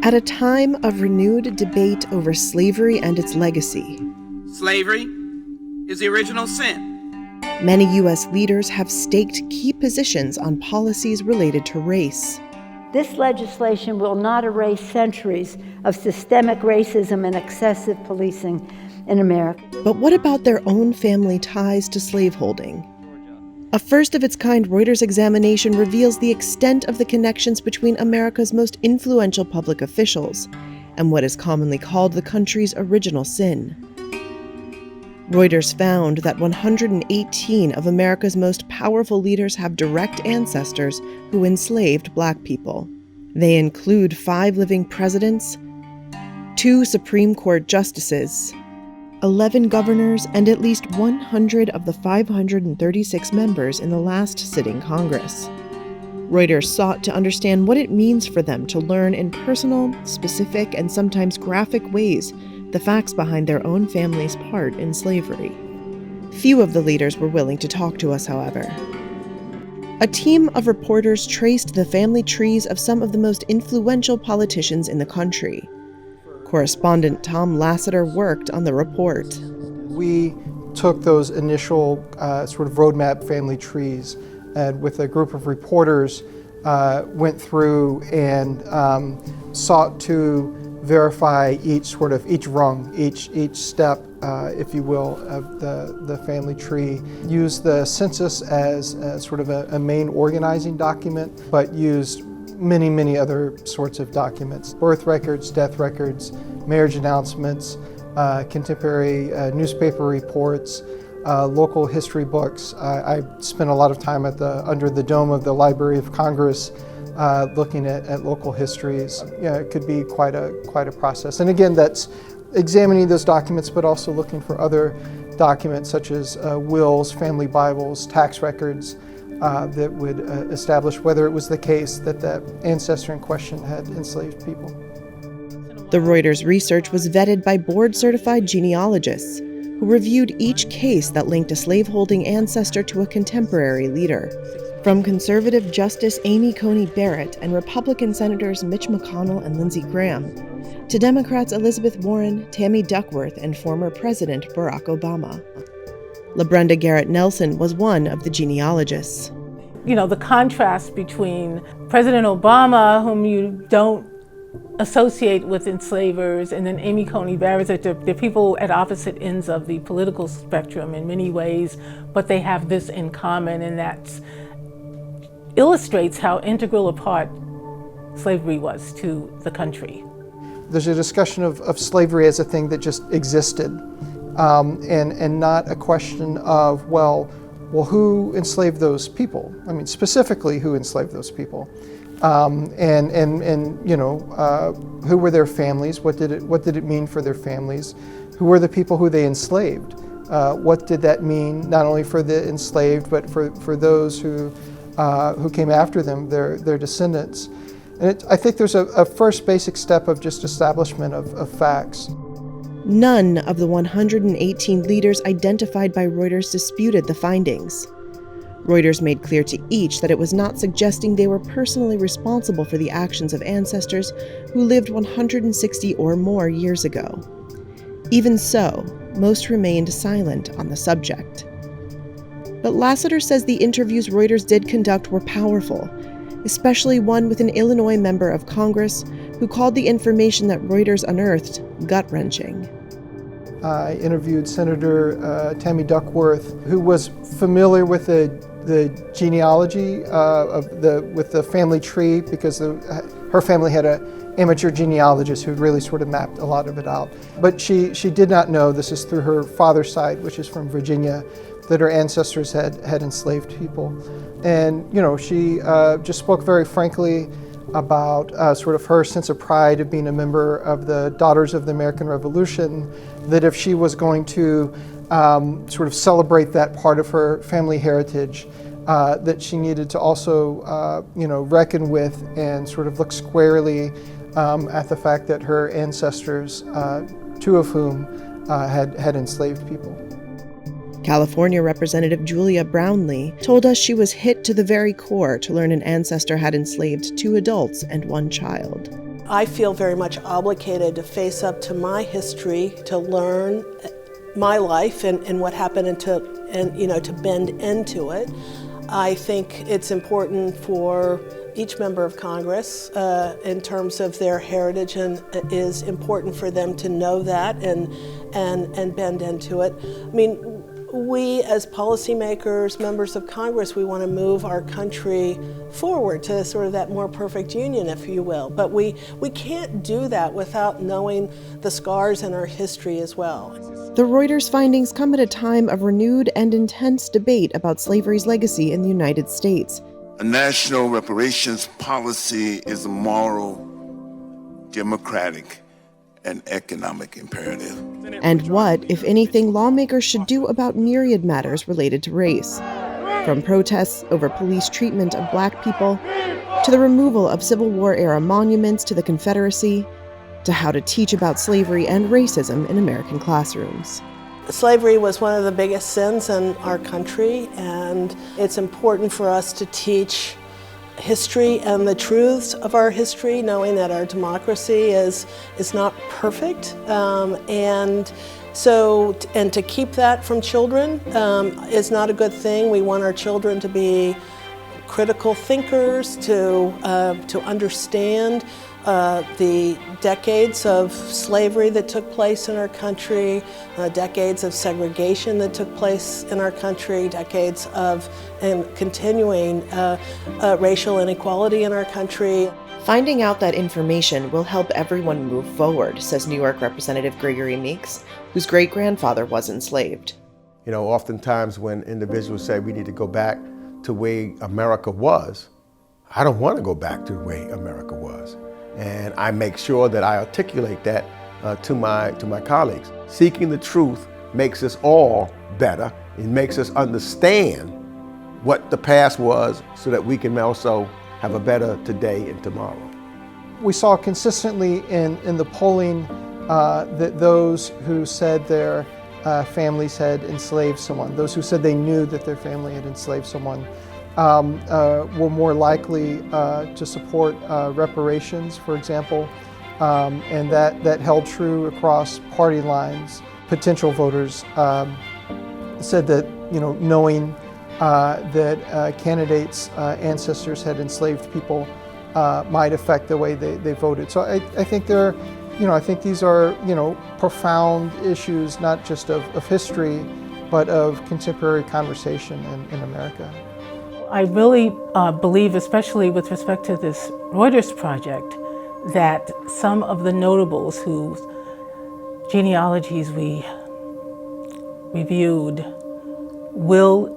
At a time of renewed debate over slavery and its legacy, slavery is the original sin. Many U.S. leaders have staked key positions on policies related to race. This legislation will not erase centuries of systemic racism and excessive policing in America. But what about their own family ties to slaveholding? A first-of-its-kind Reuters examination reveals the extent of the connections between America's most influential public officials and what is commonly called the country's original sin. Reuters found that 118 of America's most powerful leaders have direct ancestors who enslaved Black people. They include 5 living presidents, 2 Supreme Court justices, 11 governors, and at least 100 of the 536 members in the last sitting Congress. Reuters sought to understand what it means for them to learn in personal, specific, and sometimes graphic ways the facts behind their own family's part in slavery. Few of the leaders were willing to talk to us, however. A team of reporters traced the family trees of some of the most influential politicians in the country. Correspondent Tom Lasseter worked on the report. We took those initial sort of roadmap family trees and with a group of reporters went through and sought to verify each rung, each step, if you will, of the family tree. Use the census as sort of a main organizing document, but used many other sorts of documents. Birth records, death records, marriage announcements, contemporary newspaper reports, local history books. I spent a lot of time under the dome of the Library of Congress looking at local histories. Yeah, it could be quite a process. And again, that's examining those documents, but also looking for other documents such as wills, family Bibles, tax records that would establish whether it was the case that the ancestor in question had enslaved people. The Reuters research was vetted by board-certified genealogists who reviewed each case that linked a slaveholding ancestor to a contemporary leader. From conservative Justice Amy Coney Barrett and Republican Senators Mitch McConnell and Lindsey Graham, to Democrats Elizabeth Warren, Tammy Duckworth, and former President Barack Obama. LaBrenda Garrett Nelson was one of the genealogists. You know, the contrast between President Obama, whom you don't associate with enslavers, and then Amy Coney Barrett, they're people at opposite ends of the political spectrum in many ways, but they have this in common, and that illustrates how integral a part slavery was to the country. There's a discussion of slavery as a thing that just existed, and not a question of, well, who enslaved those people? I mean, specifically, who enslaved those people? And you know, who were their families? What did it mean for their families? Who were the people who they enslaved? What did that mean not only for the enslaved, but for those who came after them, their descendants? And I think there's a first basic step of just establishment of facts. None of the 118 leaders identified by Reuters disputed the findings. Reuters made clear to each that it was not suggesting they were personally responsible for the actions of ancestors who lived 160 or more years ago. Even so, most remained silent on the subject. But Lasseter says the interviews Reuters did conduct were powerful, especially one with an Illinois member of Congress who called the information that Reuters unearthed gut-wrenching. I interviewed Senator Tammy Duckworth, who was familiar with the genealogy with the family tree, because her family had an amateur genealogist who really sort of mapped a lot of it out. But she did not know, this is through her father's side, which is from Virginia, that her ancestors had enslaved people. And you know, she just spoke very frankly about sort of her sense of pride of being a member of the Daughters of the American Revolution, that if she was going to sort of celebrate that part of her family heritage, that she needed to also reckon with and sort of look squarely at the fact that her ancestors, 2 of whom had enslaved people. California Representative Julia Brownlee told us she was hit to the very core to learn an ancestor had enslaved 2 adults and 1 child. I feel very much obligated to face up to my history, to learn my life and what happened, and to bend into it. I think it's important for each member of Congress in terms of their heritage, and it is important for them to know that and bend into it. I mean, we as policymakers, members of Congress, we want to move our country forward to sort of that more perfect union, if you will. But we can't do that without knowing the scars in our history as well. The Reuters findings come at a time of renewed and intense debate about slavery's legacy in the United States. A national reparations policy is a moral, democratic, and economic imperative. And what, if anything, lawmakers should do about myriad matters related to race. From protests over police treatment of Black people, to the removal of Civil War-era monuments to the Confederacy, to how to teach about slavery and racism in American classrooms. Slavery was one of the biggest sins in our country, and it's important for us to teach history and the truths of our history, knowing that our democracy is not perfect, and to keep that from children is not a good thing. We want our children to be critical thinkers, to understand the decades of slavery that took place in our country, decades of segregation that took place in our country, decades of continuing racial inequality in our country. Finding out that information will help everyone move forward, says New York Representative Gregory Meeks, whose great-grandfather was enslaved. You know, oftentimes when individuals say we need to go back to the way America was, I don't want to go back to the way America was. And I make sure that I articulate that to my colleagues. Seeking the truth makes us all better. It makes us understand what the past was so that we can also have a better today and tomorrow. We saw consistently in the polling that those who said their families had enslaved someone, those who said they knew that their family had enslaved someone, were more likely to support reparations, for example, and that held true across party lines. Potential voters said that, knowing that candidates' ancestors had enslaved people might affect the way they voted. So I think I think these are, profound issues, not just of history, but of contemporary conversation in America. I really believe, especially with respect to this Reuters project, that some of the notables whose genealogies we reviewed will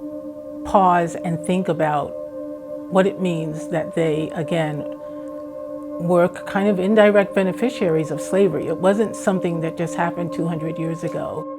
pause and think about what it means that they, again, were kind of indirect beneficiaries of slavery. It wasn't something that just happened 200 years ago.